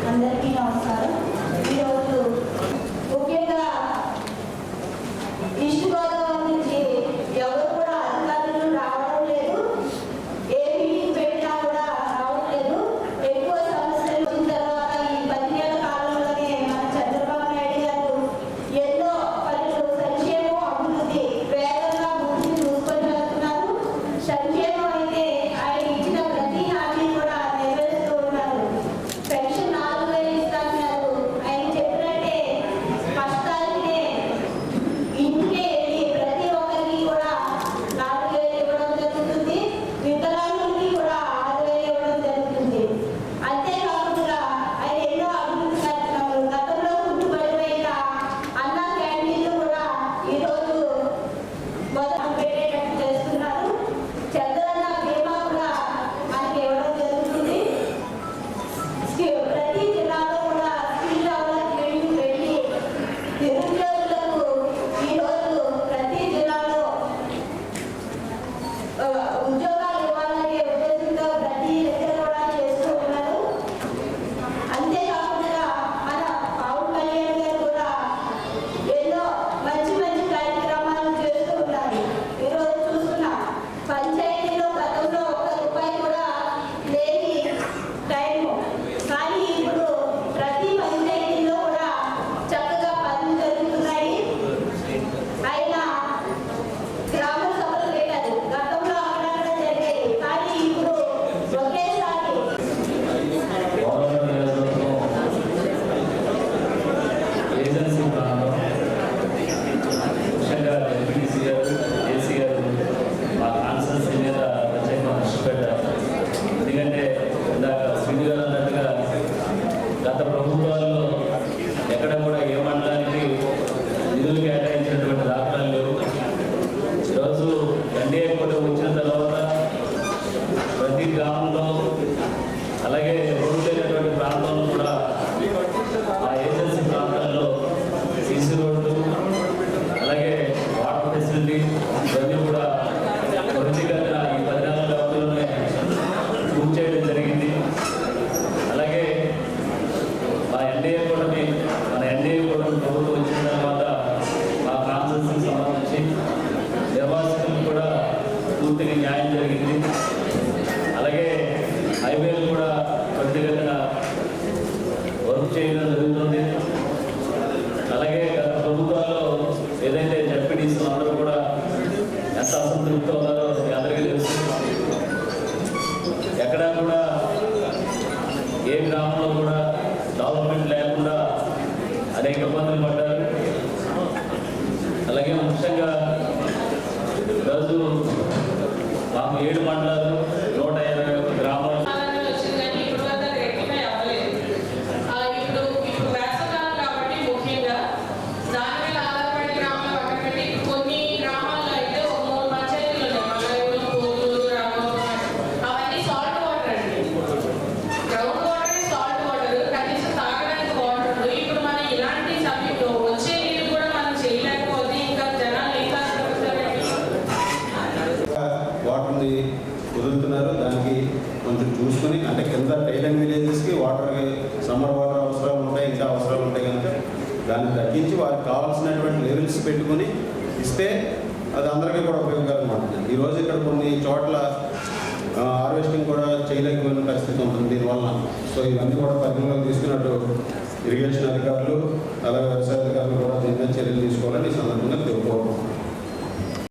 అందరికీ నమస్కారం. ఈరోజు ముఖ్యంగా ఈస్ట్ గోదావరి నుంచి ఎవరు కూడా అధికారులు రావడం లేదు. ఏ మీటింగ్ పెట్టినా కూడా రావడం లేదు. ఎక్కువ సమస్యలు వచ్చిన తర్వాత ఈ 10 ఏళ్ల కాలంలోనే మన చంద్రబాబు నాయుడు గారు ఎన్నో పనులు సంక్షేమం అభివృద్ధి వేగంగా ముందుకు చూసుకొని వెళ్తున్నారు. సంక్షేమం అయితే ఆయన ఇచ్చిన ప్రతి హామీ కూడా నెరవేరుస్తూ ఉన్నారు. పెన్షన్ 4,000 ఇస్తున్నారు. ఆయన చెప్పినట్టే కష్టాలకే ఇంటికే వెళ్ళి ప్రతి ఒక్కరికి కూడా 4,000 ఇవ్వడం జరుగుతుంది. వికలాంగులకి కూడా 6,000 ఇవ్వడం జరుగుతుంది. అంతేకాకుండా ఆయన ఎన్నో అభివృద్ధి కార్యక్రమాలు గతంలో కుంటుపడిపోయిన అన్న క్యాంటీన్లు కూడా ఈరోజు మొదలు పెట్టేటట్టు చేస్తున్నారు. చంద్రన్న బీమా కూడా మనకి ఇవ్వడం జరుగుతుంది. ప్రతి జిల్లాలో కూడా స్కిల్ డెవలప్మెంట్ పెట్టి నిరుద్యోగులకు ఈరోజు ప్రతి జిల్లాలో ఉద్యోగాలు ఇవ్వాలనే ఉద్దేశంతో ప్రతి దగ్గర కూడా చేస్తూ ఉన్నారు. అంతేకాకుండా మన పవన్ కళ్యాణ్ గారు కూడా ఎన్నో మంచి మంచి కార్యక్రమాలు చేస్తూ ఉన్నారు. ఈరోజు చూస్తున్నాం పంచాయతీలో గతంలో ₹1 కూడా లేని టైము, కానీ ఇప్పుడు ప్రతి పంచాయతీలో కూడా చక్కగా పనులు జరుగుతున్నాయి. ఆయన గ్రామ సభలు పెట్టారు. గతంలో అక్కడక్కడ జరిగేది, కానీ ఇప్పుడు ఒకేసారి ఏజెన్సీ ప్రాంతం ముఖ్యంగా ఎంపీసీ గారు, ఏసీ గారు మా కాన్సెన్స్ మీద ప్రత్యేకంగా దృష్టి పెట్టారు. ఎందుకంటే ఇందాక శ్రీని గారు అన్నట్టుగా గత ప్రభుత్వాల్లో ఎక్కడ కూడా ఏ మండలానికి నిధులు కేటాయించినటువంటి దాఖలాలు లేవు. ఈరోజు ఎన్డీఏ కూడా వచ్చిన తర్వాత ప్రతి గ్రామంలో అలాగే రోడ్డు లేనటువంటి ప్రాంతంలో కూడా ఆ ఏజెన్సీ ప్రాంతాల్లో సీసీ రోడ్డు అలాగే వాటర్ ఫెసిలిటీ ఇవన్నీ కూడా త్వరితగతిన ఈ 14 వ్యవధిలోనే పూర్తి చేయడం జరిగింది. అలాగే మన ఎన్డీఏ కూటమి ప్రభుత్వం వచ్చిన తర్వాత ఆ కాన్సెన్స్కి సంబంధించి నిర్వాసితులకు కూడా పూర్తిగా న్యాయం జరిగింది. అలాగే హైవేలు కూడా త్వరితగతిన వర్క్ చేయడం జరుగుతుంది. అలాగే గత ప్రభుత్వాల్లో ఏదైతే జడ్పీటీసీలు అందరూ కూడా ఎంత అసంతృప్తితో ఉన్నారో మీ అందరికీ తెలుసు. ఎక్కడా కూడా ఏ గ్రామంలో కూడా డెవలప్మెంట్ లేకుండా అనేక ఇబ్బందులు పడ్డారు. అలాగే ముఖ్యంగా ఈరోజు మాకు 7 మండలాలు 151 గ్రామాలు వాటర్ని కుదురుతున్నారు. దానికి కొంచెం చూసుకొని, అంటే కింద టైలెంట్ విలేజెస్కి వాటర్కి సమ్మర్ వాటర్ అవసరాలు ఉంటాయి, ఇంకా అవసరాలు ఉంటాయి కనుక దాన్ని తగ్గించి వారికి కావాల్సినటువంటి లెవెల్స్ పెట్టుకొని ఇస్తే అది అందరికీ కూడా ఉపయోగకరంగా ఉంటుంది. ఈరోజు ఇక్కడ కొన్ని చోట్ల హార్వెస్టింగ్ కూడా చేయలేకపోయిన పరిస్థితి ఉంటుంది దీనివల్ల. సో ఇవన్నీ కూడా పరిగణలోకి తీసుకున్నట్టు ఇరిగేషన్ అధికారులు అలాగే వ్యవసాయ అధికారులు కూడా దీని మీద చర్యలు తీసుకోవాలని ఈ సందర్భంగా తెలుపుకోవాలి.